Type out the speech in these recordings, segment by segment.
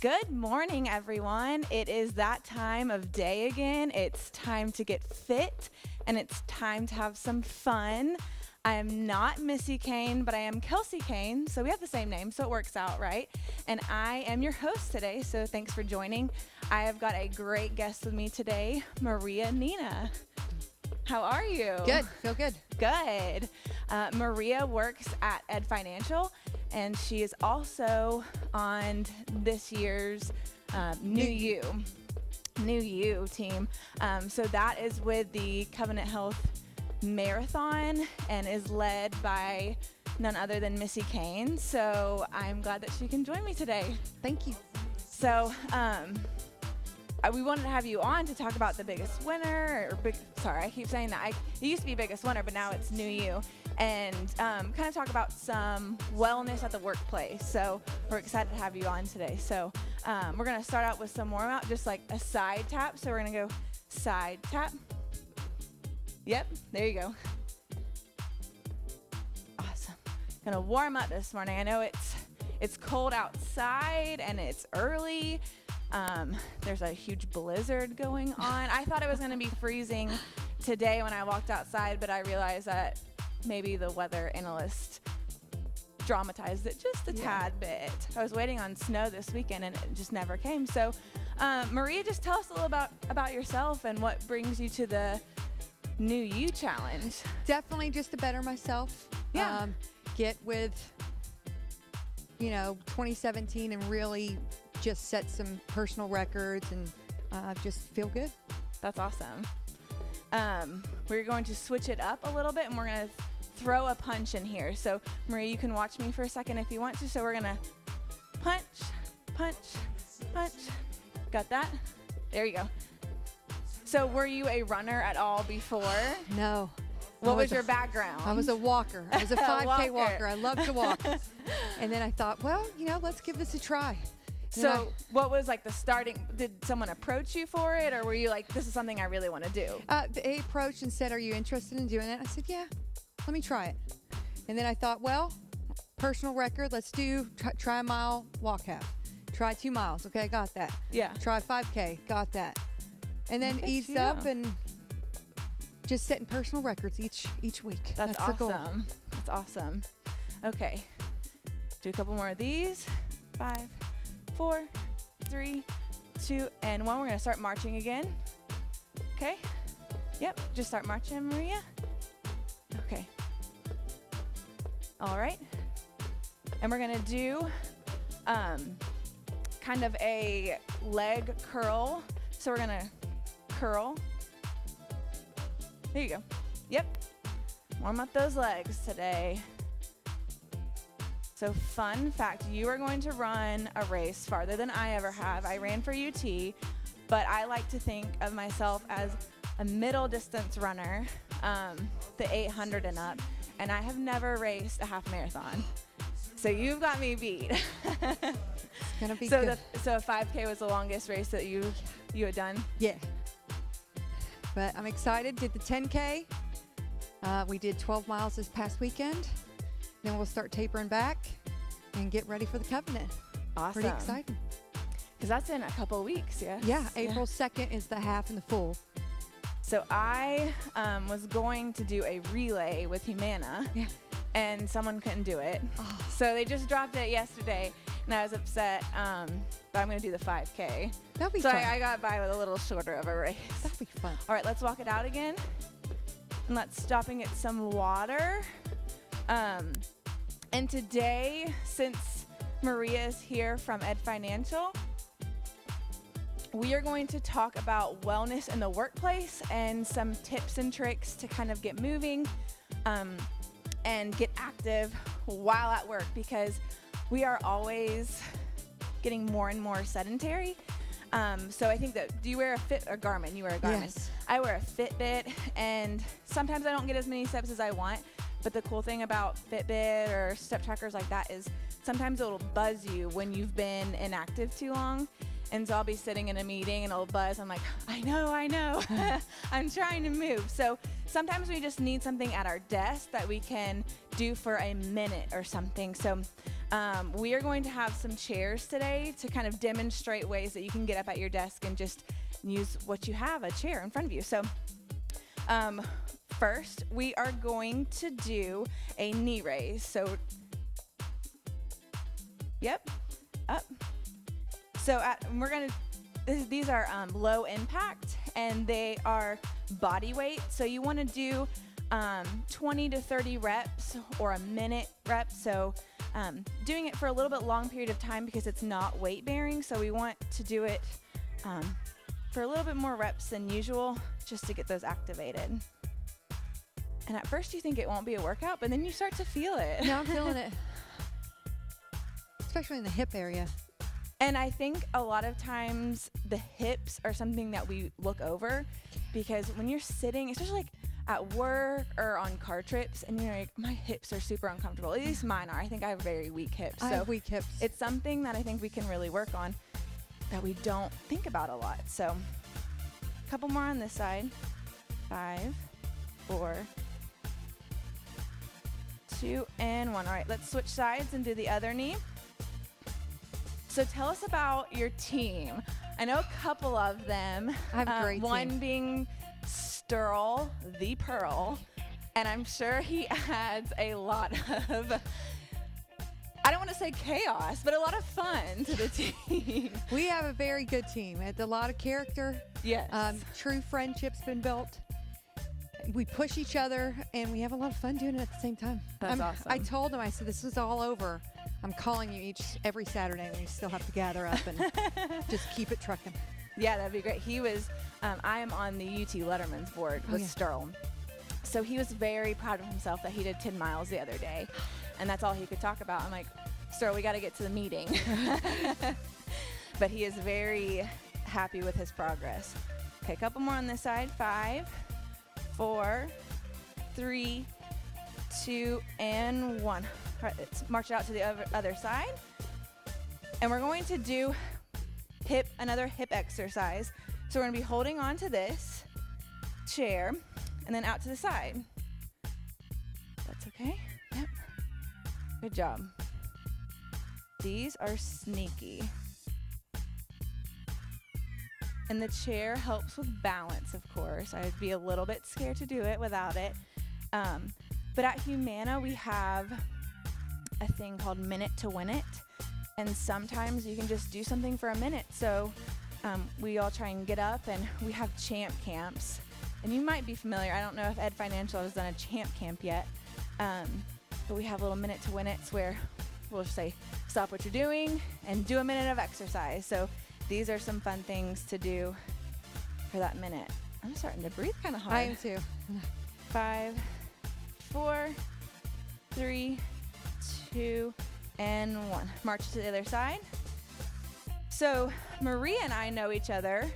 Good morning, everyone. It is that time of day again. It's time to get fit, and it's time to have some fun. I am not Missy Kane, but I am Kelsey Kane, so we have the same name, so it works out, right? And I am your host today, so thanks for joining. I have got a great guest with me today, Maria Nina. How are you? Good. Feel good. Good. Maria works at Ed Financial, and she is also on this year's New You team. So that is with the Covenant Health Marathon and is led by none other than Missy Kane. So I'm glad that she can join me today. Thank you. So we wanted to have you on to talk about the biggest winner, I keep saying that. It used to be biggest winner, but now it's New You. And kind of talk about some wellness at the workplace. So we're excited to have you on today. So we're going to start out with some warm-up, just like a side tap. So we're going to go side tap. Yep, there you go. Awesome. Going to warm up this morning. I know it's cold outside and it's early. There's a huge blizzard going on. I thought it was going to be freezing today when I walked outside, but I realized that maybe the weather analyst dramatized it just a tad bit. I was waiting on snow this weekend and it just never came. So, Maria, just tell us a little about yourself and what brings you to the New You Challenge. Definitely just to better myself. Yeah. Get with, 2017 and really just set some personal records and just feel good. That's awesome. We're going to switch it up a little bit and we're going to throw a punch in here. So Maria, you can watch me for a second if you want to. So we're going to punch, punch, punch. Got that? There you go. So were you a runner at all before? No. What was your background? I was a walker. I was a 5K walker. I love to walk. And then I thought, well, let's give this a try. So what was like the starting, did someone approach you for it or were you like, this is something I really want to do? They approached and said, are you interested in doing it? I said, yeah, let me try it. And then I thought, well, personal record, let's try a mile walk half. Try 2 miles. Okay, got that. Yeah. Try 5K, got that. And then eased up and just setting personal records each week. That's the goal. awesome. That's awesome. Okay. Do a couple more of these. 5, 4, 3, 2, and 1. We're going to start marching again. Okay. Yep. Just start marching, Maria. Okay. All right. And we're going to do kind of a leg curl. So we're going to curl. There you go. Yep. Warm up those legs today. So fun fact, you are going to run a race farther than I ever have. I ran for UT, but I like to think of myself as a middle distance runner, the 800 and up, and I have never raced a half marathon. So you've got me beat. It's gonna be good. So a 5K was the longest race that you had done? Yeah. But I'm excited. Did the 10K. We did 12 miles this past weekend. Then we'll start tapering back and get ready for the Covenant. Awesome. Pretty exciting. Because that's in a couple of weeks, yes? Yeah, April 2nd is the half and the full. So I was going to do a relay with Humana, and someone couldn't do it. Oh. So they just dropped it yesterday, and I was upset, but I'm going to do the 5K. That'll be so fun. I got by with a little shorter of a race. That'll be fun. All right, let's walk it out again. And let's stop and get some water. And today, since Maria is here from Ed Financial, we are going to talk about wellness in the workplace and some tips and tricks to kind of get moving and get active while at work, because we are always getting more and more sedentary. So I think that, do you wear a Garmin? You wear a Garmin. Yes. I wear a Fitbit, and sometimes I don't get as many steps as I want. But the cool thing about Fitbit or step trackers like that is sometimes it'll buzz you when you've been inactive too long. And so I'll be sitting in a meeting and it'll buzz. I'm like, I know. I'm trying to move. So sometimes we just need something at our desk that we can do for a minute or something. So We are going to have some chairs today to kind of demonstrate ways that you can get up at your desk and just use what you have, a chair in front of you. So first, we are going to do a knee raise. So, yep, up. So these are low impact, and they are body weight. So you want to do 20 to 30 reps or a minute rep. So doing it for a little bit long period of time because it's not weight bearing. So we want to do it for a little bit more reps than usual just to get those activated. And at first you think it won't be a workout, but then you start to feel it. No, I'm feeling it. Especially in the hip area. And I think a lot of times the hips are something that we look over because when you're sitting, especially like at work or on car trips, and you're like, my hips are super uncomfortable. At least mine are. I think I have very weak hips. I have weak hips. It's something that I think we can really work on that we don't think about a lot. So a couple more on this side. 5, 4, 2, and 1. All right, let's switch sides and do the other knee. So tell us about your team. I know a couple of them. I have a great one team. being Sterl, the Pearl, and I'm sure he adds a lot of, I don't want to say chaos, but a lot of fun to the team. We have a very good team. It's a lot of character. Yes. True friendship's been built. We push each other, and we have a lot of fun doing it at the same time. That's awesome. I told him, I said, this is all over. I'm calling you every Saturday, and we still have to gather up and just keep it trucking. Yeah, that'd be great. He was, I am on the UT Letterman's board with Sterl. So he was very proud of himself that he did 10 miles the other day. And that's all he could talk about. I'm like, Sterl, we got to get to the meeting. But he is very happy with his progress. Okay, a couple more on this side. 5, 4, 3, 2, and 1. All right, let's march it out to the other side. And we're going to do another hip exercise. So we're going to be holding on to this chair and then out to the side. That's okay? Yep. Good job. These are sneaky. And the chair helps with balance, of course. I would be a little bit scared to do it without it. But at Humana, we have a thing called Minute to Win It. And sometimes you can just do something for a minute. So we all try and get up, and we have champ camps. And you might be familiar. I don't know if Ed Financial has done a champ camp yet. But we have little Minute to Win It's where we'll say, stop what you're doing and do a minute of exercise. So these are some fun things to do for that minute. I'm starting to breathe kind of hard. I am too. 5, 4, 3, 2, and 1. March to the other side. So Maria and I know each other.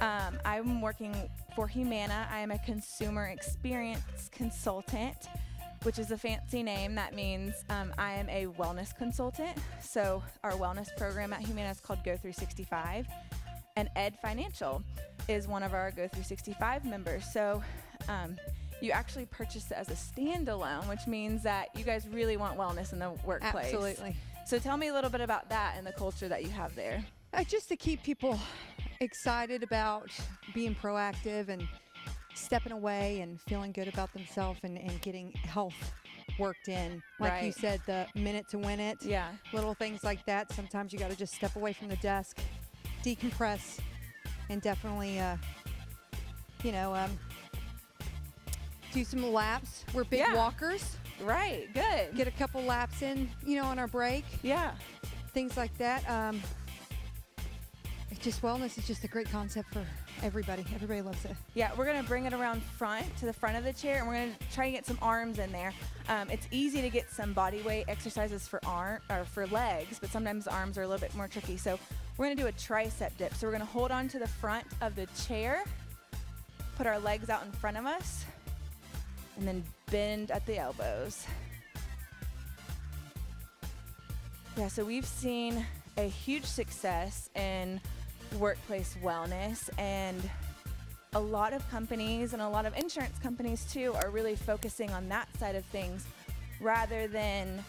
I'm working for Humana. I am a consumer experience consultant, which is a fancy name. That means I am a wellness consultant. So our wellness program at Humana is called Go 365. And Ed Financial is one of our Go 365 members. So you actually purchased it as a standalone, which means that you guys really want wellness in the workplace. Absolutely. So tell me a little bit about that and the culture that you have there. Just to keep people excited about being proactive and stepping away and feeling good about themselves and getting health worked in. Like you said, the minute to win it. Yeah. Little things like that. Sometimes you got to just step away from the desk, decompress, and definitely, do some laps. We're big walkers. Right. Good. Get a couple laps in, on our break. Yeah. Things like that. Wellness is just a great concept for everybody. Everybody loves it. Yeah, we're going to bring it around to the front of the chair, and we're going to try and get some arms in there. It's easy to get some body weight exercises for legs, but sometimes arms are a little bit more tricky. So we're going to do a tricep dip. So we're going to hold on to the front of the chair, put our legs out in front of us, and then bend at the elbows. Yeah, so we've seen a huge success in workplace wellness, and a lot of companies and a lot of insurance companies too are really focusing on that side of things rather than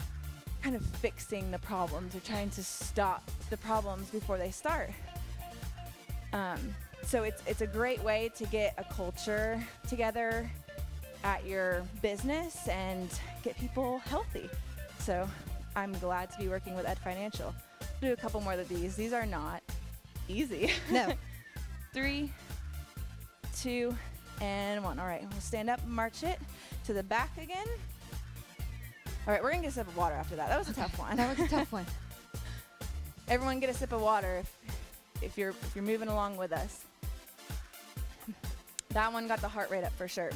kind of fixing the problems or trying to stop the problems before they start. So it's a great way to get a culture together at your business and get people healthy. So I'm glad to be working with Ed Financial. Do a couple more of these. These are not easy. No. 3, 2, and 1. All right, we'll stand up and march it to the back again. All right, we're gonna get a sip of water after that. That was a tough one. That was a tough one. Everyone get a sip of water if you're moving along with us. That one got the heart rate up for sure.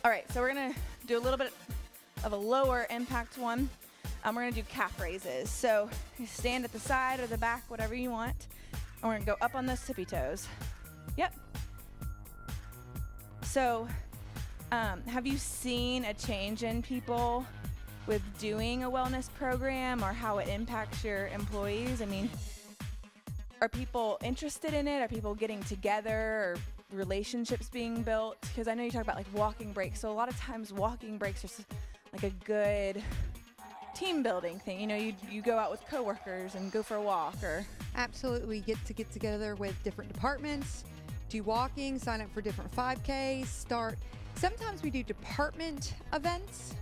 All right, so we're gonna do a little bit of a lower impact one. We're gonna do calf raises. So you stand at the side or the back, whatever you want. And we're gonna go up on those tippy toes. Yep. So have you seen a change in people with doing a wellness program or how it impacts your employees? I mean, are people interested in it? Are people getting together or relationships being built? Because I know you talk about like walking breaks. So a lot of times walking breaks are like a good team building thing. You know, you go out with coworkers and go for a walk or. Absolutely. Get together with different departments, do walking, sign up for different 5Ks, sometimes we do department events.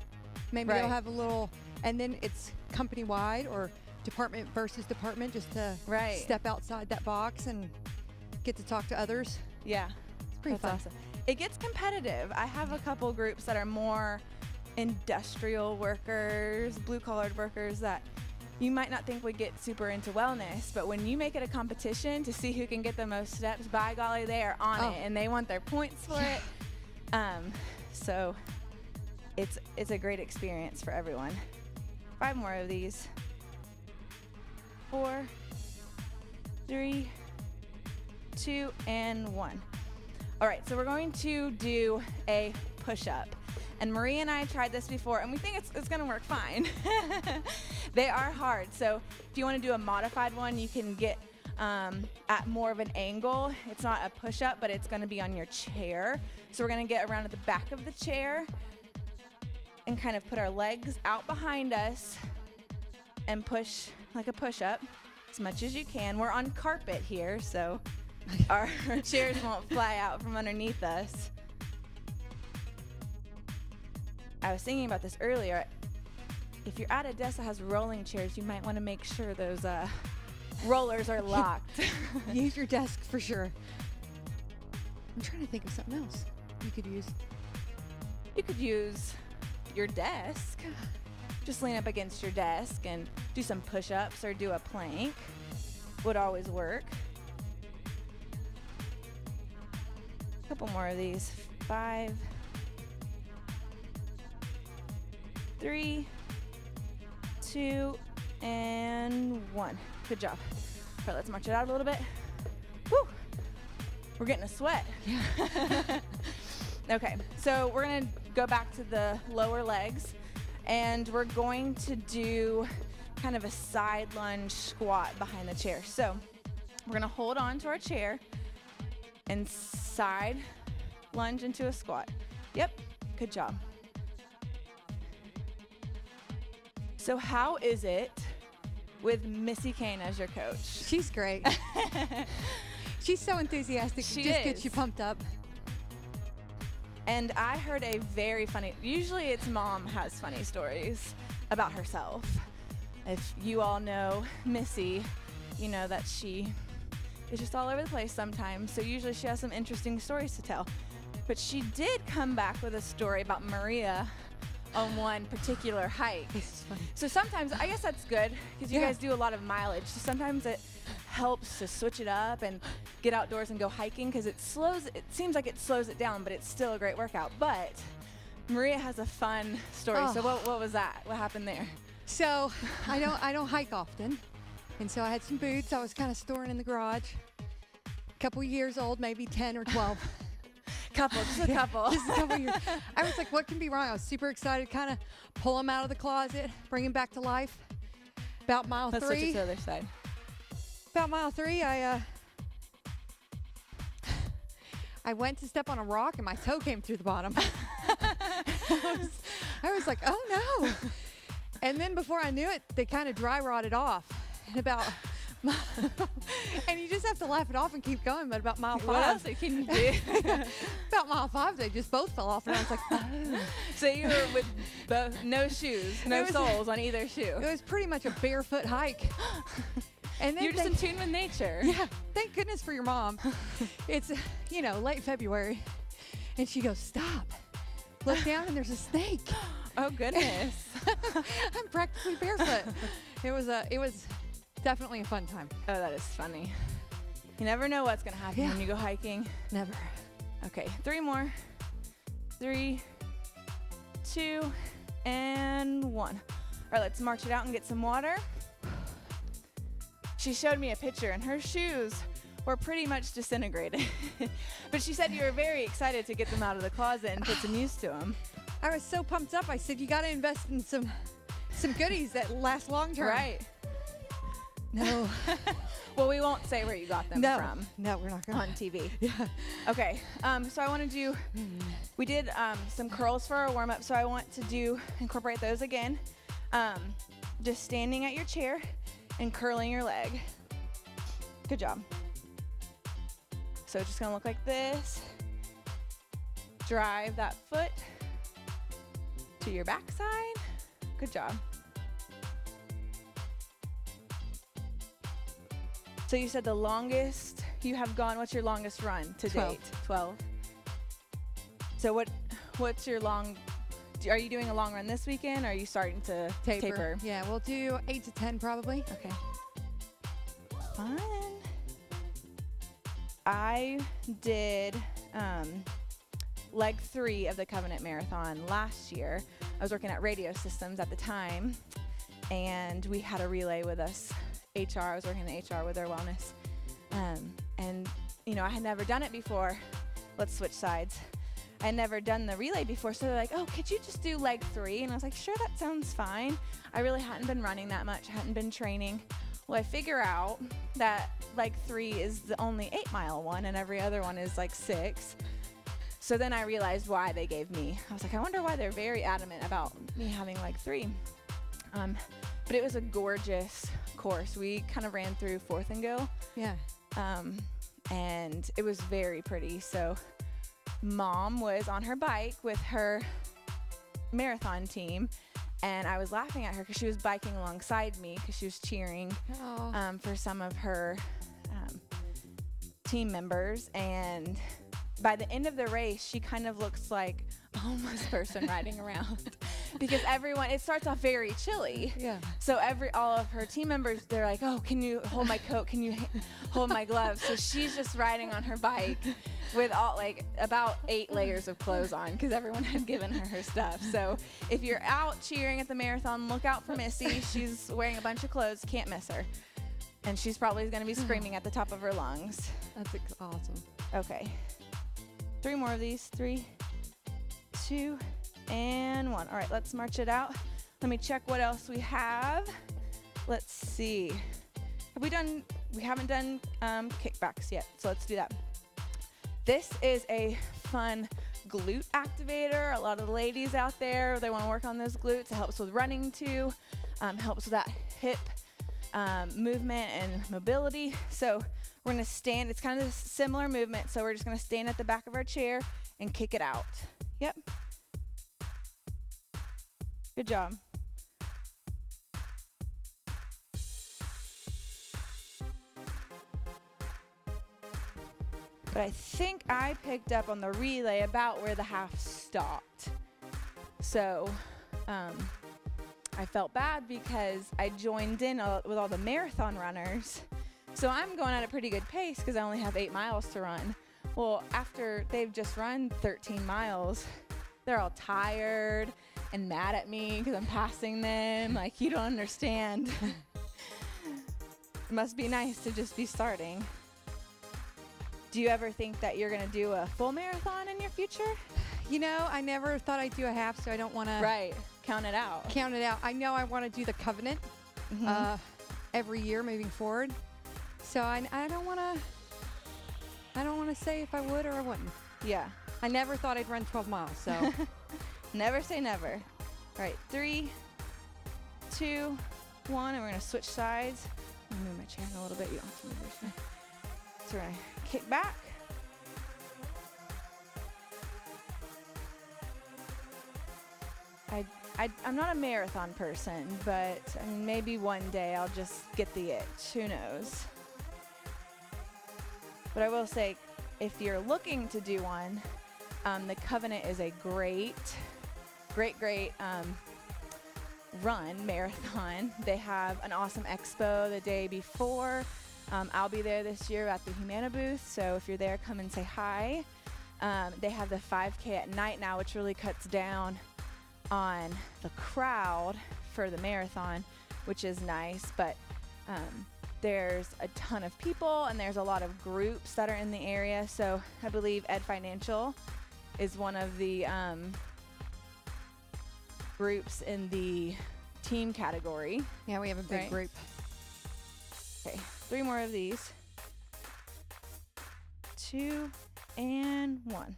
Maybe they'll have a little, and then it's company-wide or department versus department, just to step outside that box and get to talk to others. Yeah. It's pretty fun. Awesome. It gets competitive. I have a couple groups that are more industrial workers, blue-collared workers that you might not think would get super into wellness, but when you make it a competition to see who can get the most steps, by golly, they are on it, and they want their points for it. So it's a great experience for everyone. 5 more of these. 4, 3, 2, and 1. All right, so we're going to do a push-up. And Marie and I tried this before, and we think it's going to work fine. They are hard, so if you want to do a modified one, you can get at more of an angle. It's not a push-up, but it's going to be on your chair. So we're going to get around at the back of the chair and kind of put our legs out behind us and push like a push-up as much as you can. We're on carpet here, so our chairs won't fly out from underneath us. I was thinking about this earlier. If you're at a desk that has rolling chairs, you might want to make sure those rollers are locked. Use your desk for sure. I'm trying to think of something else you could use. You could use your desk. Just lean up against your desk and do some push-ups or do a plank. Would always work. A couple more of these. 5, 3, 2, and 1. Good job. All right, let's march it out a little bit. Woo! We're getting a sweat. Yeah. Okay, so we're gonna go back to the lower legs, and we're going to do kind of a side lunge squat behind the chair. So we're gonna hold on to our chair and side lunge into a squat. Yep, good job. So how is it with Missy Kane as your coach? She's great. She's so enthusiastic. She just gets you pumped up. And I heard a very funny, usually it's mom has funny stories about herself. If you all know Missy, you know that she is just all over the place sometimes. So usually she has some interesting stories to tell. But she did come back with a story about Maria on one particular hike. This is funny. So sometimes, I guess that's good because you guys do a lot of mileage. So sometimes it helps to switch it up and get outdoors and go hiking because it seems like it slows it down, but it's still a great workout. But Maria has a fun story. So what was that? What happened there? So I don't hike often. And so I had some boots I was kind of storing in the garage. A couple years old, maybe 10 or 12. Just a couple. Just a couple years. I was like, what can be wrong? I was super excited, kind of pull them out of the closet, bring them back to life. About mile 3. Let's switch it to the other side. About mile 3, I went to step on a rock and my toe came through the bottom. I was like, oh no. And then before I knew it, they kind of dry rotted off. And about, and you just have to laugh it off and keep going. But about mile 5. What else can you do? About mile 5, they just both fell off. And I was like, oh. So you were with both, no shoes, no soles on either shoe. It was pretty much a barefoot hike. And then You're just in tune with nature. Yeah, thank goodness for your mom. It's, late February. And she goes, stop. Look down and there's a snake. Oh, goodness. I'm practically barefoot. It was definitely a fun time. Oh, that is funny. You never know what's going to happen when you go hiking. Never. Okay, 3 more. 3, 2, and 1. All right, let's march it out and get some water. She showed me a picture, and her shoes were pretty much disintegrated. But she said you were very excited to get them out of the closet and put some use to them. I was so pumped up. I said, you got to invest in some goodies that last long term. Right. No. Well, we won't say where you got them from. No, we're not going on TV. Yeah. Okay. So I want to do, we did some curls for our warm-up, so I want to incorporate those again. Just standing at your chair and curling your leg. Good job. So it's just gonna look like this. Drive that foot to your backside. Good job. So you said the longest you have gone, what's your longest run to 12. date? 12. So what's your are you doing a long run this weekend, or are you starting to taper? Yeah, we'll do 8 to 10 probably. Okay. Fun. I did leg 3 of the Covenant Marathon last year. I was working at Radio Systems at the time, and we had a relay with us. HR, I was working in HR with their wellness. And, I had never done it before. Let's switch sides. I had never done the relay before, so they're like, oh, could you just do leg 3? And I was like, sure, that sounds fine. I really hadn't been running that much, hadn't been training. Well, I figure out that leg 3 is the only 8-mile one, and every other one is like 6. So then I realized why they gave me. I was like, I wonder why they're very adamant about me having leg 3. But it was a gorgeous course. We kind of ran through 4th and Go. Yeah. And it was very pretty. So Mom was on her bike with her marathon team, and I was laughing at her because she was biking alongside me because she was cheering for some of her team members. And by the end of the race, she kind of looks like a homeless person riding around because it starts off very chilly. Yeah. So all of her team members, they're like, oh, can you hold my coat? Can you hold my gloves? So she's just riding on her bike with about 8 layers of clothes on because everyone had given her stuff. So if you're out cheering at the marathon, look out for Missy. She's wearing a bunch of clothes. Can't miss her. And she's probably going to be screaming at the top of her lungs. That's awesome. Okay. 3 more of these. 3, 2, and 1. All right, let's march it out. Let me check what else we have. Let's see. We haven't done kickbacks yet, so let's do that. This is a fun glute activator. A lot of the ladies out there, they want to work on those glutes. It helps with running too. Helps with that hip movement and mobility. So we're going to stand. It's kind of a similar movement. So we're just going to stand at the back of our chair and kick it out. Yep. Good job. But I think I picked up on the relay about where the half stopped. So I felt bad because I joined in with all the marathon runners. So I'm going at a pretty good pace because I only have 8 miles to run. Well, after they've just run 13 miles, they're all tired and mad at me because I'm passing them. Like, you don't understand. It must be nice to just be starting. Do you ever think that you're going to do a full marathon in your future? I never thought I'd do a half, so I don't want to. Right. Count it out. I know I want to do the Covenant every year moving forward. So I don't want to say if I would or I wouldn't. Yeah. I never thought I'd run 12 miles, so. Never say never. All right, 3, 2, 1, and we're gonna switch sides. I'm gonna move my chair in a little bit. You don't have to move your chair. So we're gonna kick back. I'm not a marathon person, but I mean, maybe one day I'll just get the itch. Who knows? But I will say, if you're looking to do one, the Covenant is a great run marathon. They have an awesome expo the day before. I'll be there this year at the Humana booth, so if you're there, come and say hi. They have the 5K at night now, which really cuts down on the crowd for the marathon, which is nice, but there's a ton of people and there's a lot of groups that are in the area. So I believe Ed Financial is one of the groups in the team category. Yeah, we have a big group. Okay, 3 more of these. 2 and 1. All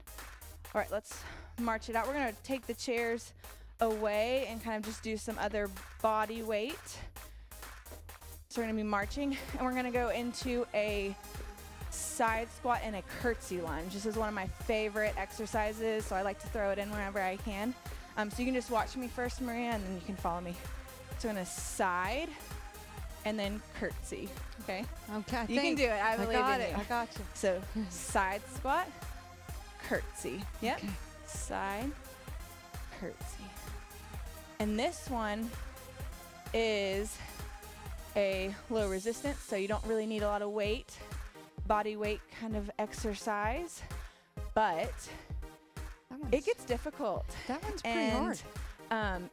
right, let's march it out. We're gonna take the chairs away and kind of just do some other body weight. So we're gonna be marching and we're gonna go into a side squat and a curtsy lunge. This is one of my favorite exercises, so I like to throw it in whenever I can. So you can just watch me first, Maria, and then you can follow me. So I'm gonna side and then curtsy, okay? Okay, you can do it, I believe in you. I got you. So side squat, curtsy. Yep, okay. Side, curtsy. And this one is a low resistance, so you don't really need a lot of weight, body weight kind of exercise, but it gets difficult. That one's pretty hard.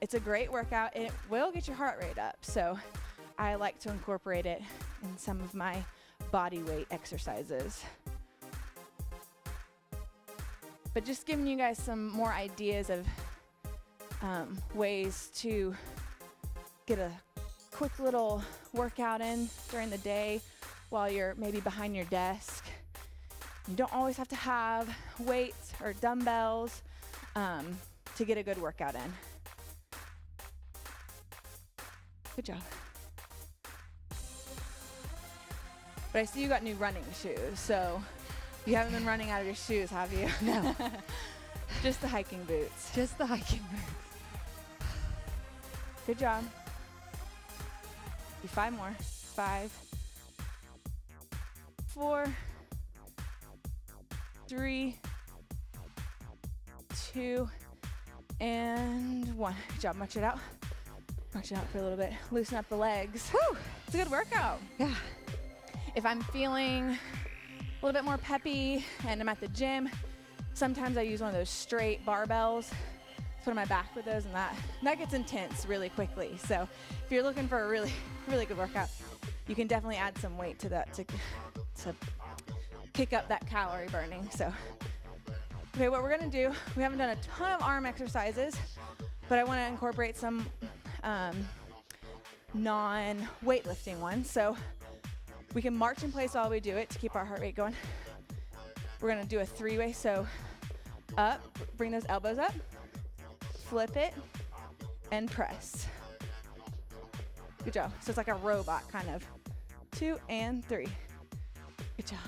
It's a great workout, and it will get your heart rate up, so I like to incorporate it in some of my body weight exercises. But just giving you guys some more ideas of ways to get a quick little workout in during the day while you're maybe behind your desk. You don't always have to have weights or dumbbells to get a good workout in. Good job. But I see you got new running shoes, so you haven't been running out of your shoes, have you? No. Just the hiking boots. Just the hiking boots. Good job. Do 5 more. 5, 4, 3, 2, and 1. Good job. March it out. March it out for a little bit. Loosen up the legs. Whew. It's a good workout. Yeah. If I'm feeling a little bit more peppy and I'm at the gym, sometimes I use one of those straight barbells. Put my back with those, and that gets intense really quickly. So if you're looking for a really good workout, you can definitely add some weight to that to kick up that calorie burning. So okay, what we're gonna do, we haven't done a ton of arm exercises, but I want to incorporate some non-weightlifting ones. So we can march in place while we do it to keep our heart rate going. We're gonna do a 3-way, so up, bring those elbows up, flip it, and press. Good job. So it's like a robot kind of. 2 and 3. Good job.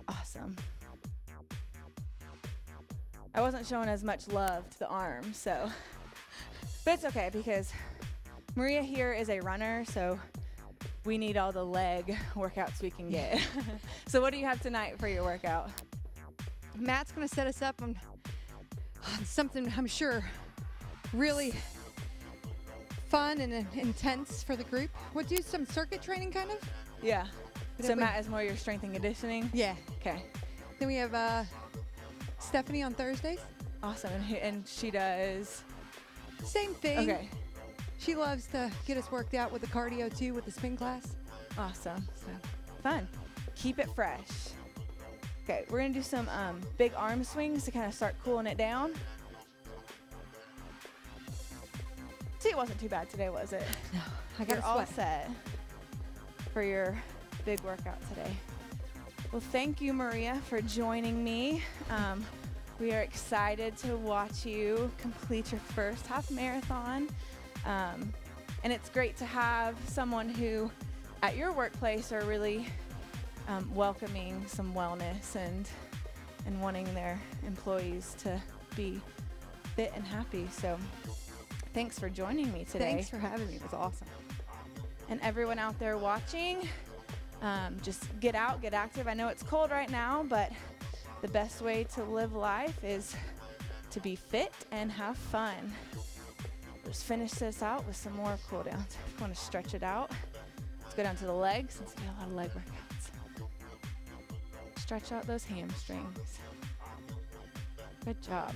Awesome. I wasn't showing as much love to the arms, so, but it's okay because Maria here is a runner, so we need all the leg workouts we can get. So what do you have tonight for your workout? Matt's going to set us up on something I'm sure really fun and intense for the group. We'll do some circuit training kind of. Yeah. So Matt is more your strength and conditioning? Yeah. Okay. Then we have Stephanie on Thursdays. Awesome. And she does? Same thing. Okay. She loves to get us worked out with the cardio too, with the spin class. Awesome. So fun. Keep it fresh. Okay, we're gonna do some big arm swings to kind of start cooling it down. See, it wasn't too bad today, was it? No, I got You're all set for your big workout today. Well, thank you, Maria, for joining me. We are excited to watch you complete your first half marathon. And it's great to have someone who at your workplace are really welcoming some wellness and wanting their employees to be fit and happy. So thanks for joining me today. Thanks for having me. It was awesome. And everyone out there watching, just get out, get active. I know it's cold right now, but the best way to live life is to be fit and have fun. Just finish this out with some more cool downs. If you want to stretch it out, let's go down to the legs since we got a lot of leg workouts. Stretch out those hamstrings. Good job.